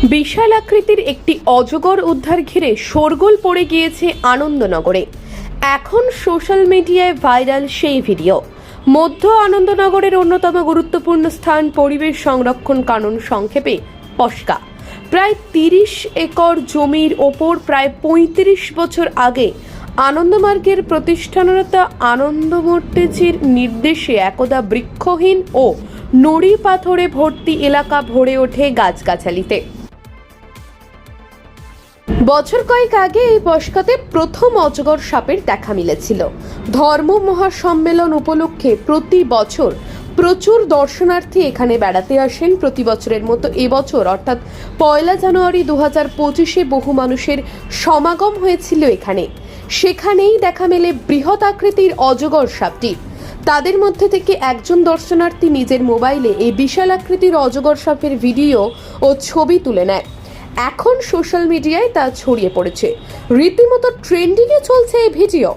বিশাল আকৃতির একটি অজগর উদ্ধার ঘিরে শোরগোল পড়ে গিয়েছে আনন্দনগরে। এখন সোশ্যাল মিডিয়ায় ভাইরাল সেই ভিডিও। মধ্য আনন্দনগরের অন্যতম গুরুত্বপূর্ণ স্থান পরিবেশ সংরক্ষণ কানন, সংক্ষেপে পশকা। প্রায় 30 একর জমির ওপর প্রায় 35 বছর আগে আনন্দমার্গের প্রতিষ্ঠানরতা আনন্দমূর্তিজির নির্দেশে একদা বৃক্ষহীন ও নুড়ি পাথরে ভর্তি এলাকা ভরে ওঠে গাছগাছালিতে। বছর কয়েক আগে এই পশকাতে প্রথম অজগর সাপের দেখা মিলেছিল। ধর্ম মহাসম্মেলন উপলক্ষে প্রতি বছর প্রচুর দর্শনার্থী এখানে বেড়াতে আসেন। প্রতি বছরের মতো এবছর অর্থাৎ 1 জানুয়ারি 2025-এ বহু মানুষের সমাগম হয়েছিল এখানে। সেখানেই দেখা মেলে বৃহৎ আকৃতির অজগর সাপটি। তাদের মধ্যে থেকে একজন দর্শনার্থী নিজের মোবাইলে এই বিশাল আকৃতির অজগর সাপের ভিডিও ও ছবি তুলে নেয়। এখন সোশ্যাল মিডিয়ায় তা ছড়িয়ে পড়েছে, রীতিমতো ট্রেন্ডিংয়ে চলছে এই ভিডিও।